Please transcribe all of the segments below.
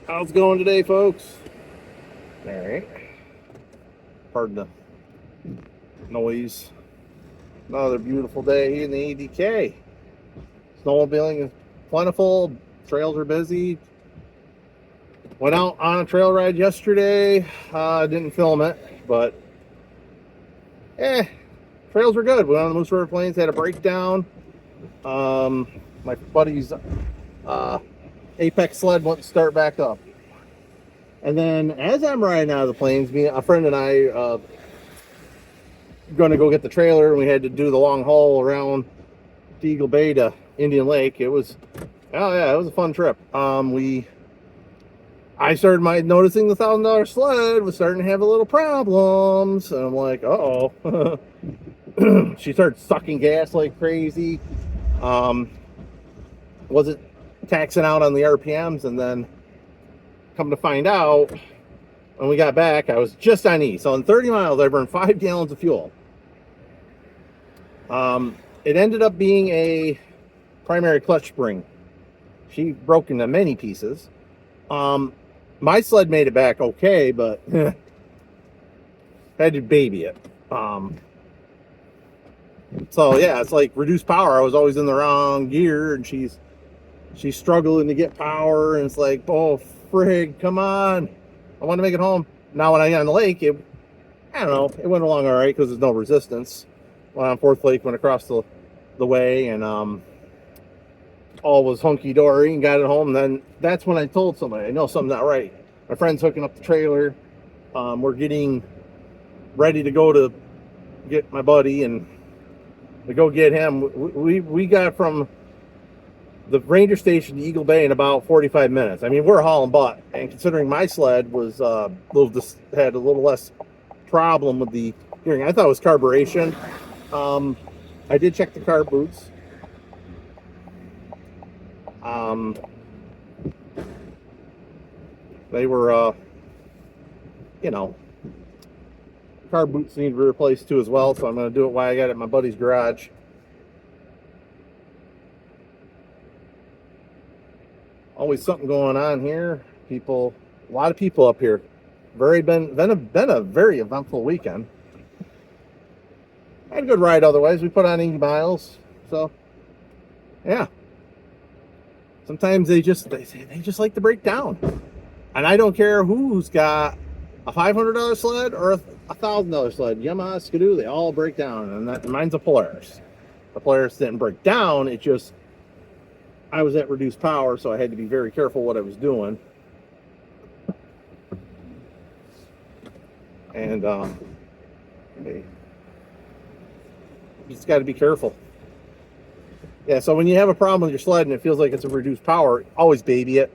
How's it going today, folks? All right. Pardon the noise. Another beautiful day in the ADK. Snowmobiling is plentiful. Trails are busy. Went out on a trail ride yesterday. Didn't film it, but trails were good. Went on the Moose River Plains. Had a breakdown. My buddy's Apex sled wouldn't start back up. And then as I'm riding out of the plains, a friend and I going to go get the trailer, and we had to do the long haul around Eagle Bay to Indian Lake. It was a fun trip. I started noticing the $1,000 sled was starting to have a little problems, and I'm like, uh-oh. She started sucking gas like crazy. Wasn't taxing out on the RPMs, and then come to find out, when we got back, I was just on E. So in 30 miles, I burned 5 gallons of fuel. It ended up being a primary clutch spring. She broke into many pieces. My sled made it back okay, but had to baby it. So yeah, it's like reduced power. I was always in the wrong gear, and she's struggling to get power, and it's like, oh frig, come on, I want to make it home. Now when I got on the lake, it went along all right because there's no resistance. Went on Fourth Lake, went across the way, and all was hunky-dory, and got it home. And then that's when I told somebody, I know something's not right. My friend's hooking up the trailer. We're getting ready to go to get my buddy, and to go get him. We got from the ranger station to Eagle Bay in about 45 minutes. I mean, we're hauling butt, and considering my sled was had a little less problem with the gearing, I thought it was carburation. I did check the carb boots. They were, carb boots need to be replaced too as well, so I'm going to do it while I got it in my buddy's garage. Always something going on here. A lot of people up here. Been a very eventful weekend. I had a good ride otherwise. We put on 80 miles. So, yeah. Sometimes they just like to break down. And I don't care who's got a $500 sled or a $1,000 sled. Yamaha, Skidoo, they all break down. And mine's a Polaris. The Polaris didn't break down. It just, I was at reduced power, so I had to be very careful what I was doing. And you just got to be careful. Yeah, so when you have a problem with your sled and it feels like it's a reduced power, always baby it.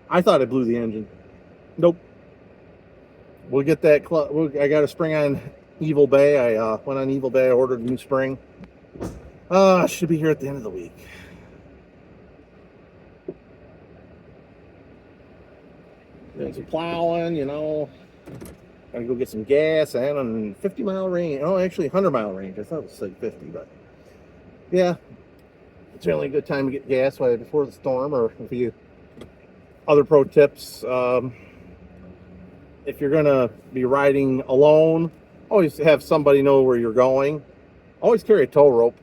I thought I blew the engine. Nope. We'll get that. I got a spring on Evil Bay. I went on Evil Bay. I ordered a new spring. Should be here at the end of the week. Doing some plowing, Gotta go get some gas. I had on 50-mile range. Oh, actually 100-mile range. I thought it was like 50, but yeah, it's really a good time to get gas right before the storm. Or if you other pro tips, if you're gonna be riding alone, always have somebody know where you're going. Always carry a tow rope.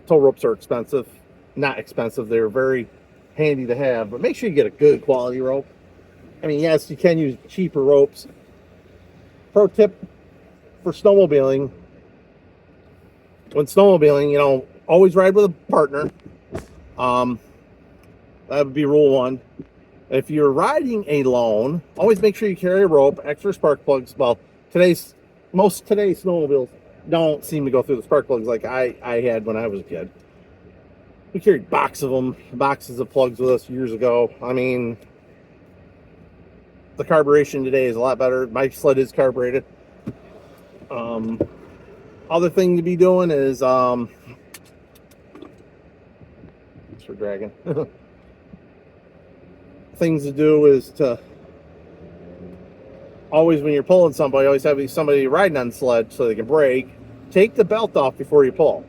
Tow ropes are expensive. Not expensive. They're very handy to have, but make sure you get a good quality rope. I mean, yes, you can use cheaper ropes. Pro tip for snowmobiling: when snowmobiling, always ride with a partner. That would be rule 1. If you're riding alone, always make sure you carry a rope, extra spark plugs. Well, today's snowmobiles don't seem to go through the spark plugs like I had when I was a kid. We carried boxes of plugs with us years ago. I mean, the carburation today is a lot better. My sled is carbureted. Other thing to be doing is thanks for dragging. Things to do is to always, when you're pulling somebody, always have somebody riding on the sled so they can brake. Take the belt off before you pull,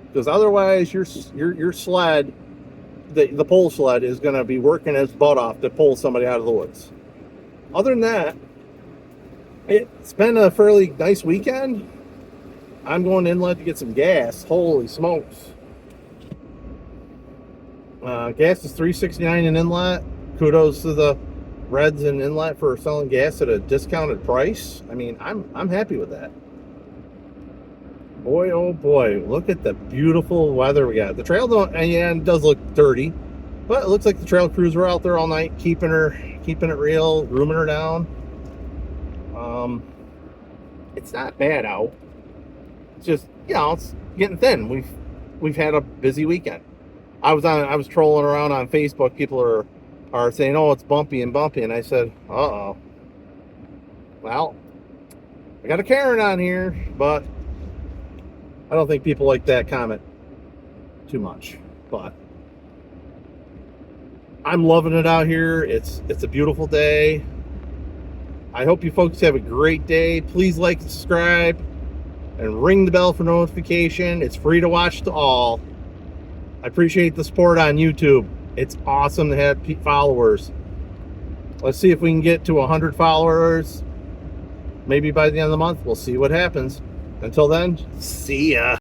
because otherwise your sled the pole sled is going to be working its butt off to pull somebody out of the woods. Other than that, it's been a fairly nice weekend. I'm going inlet to get some gas. Holy smokes. Gas is $3.69 in inlet. Kudos to the Reds in inlet for selling gas at a discounted price. I mean, I'm happy with that. Boy, oh boy, look at the beautiful weather we got. The trail does look dirty, but it looks like the trail crews were out there all night keeping it real, grooming her down. It's not bad out. It's just, it's getting thin. We've had a busy weekend. I was trolling around on Facebook. People are saying, "Oh, it's bumpy," and I said, "Uh-oh." Well, I got a Karen on here, but I don't think people like that comment too much. But I'm loving it out here. It's a beautiful day. I hope you folks have a great day. Please like and subscribe and ring the bell for notification. It's free to watch to all. I appreciate the support on YouTube. It's awesome to have followers. Let's see if we can get to 100 followers. Maybe by the end of the month. We'll see what happens. Until then, see ya.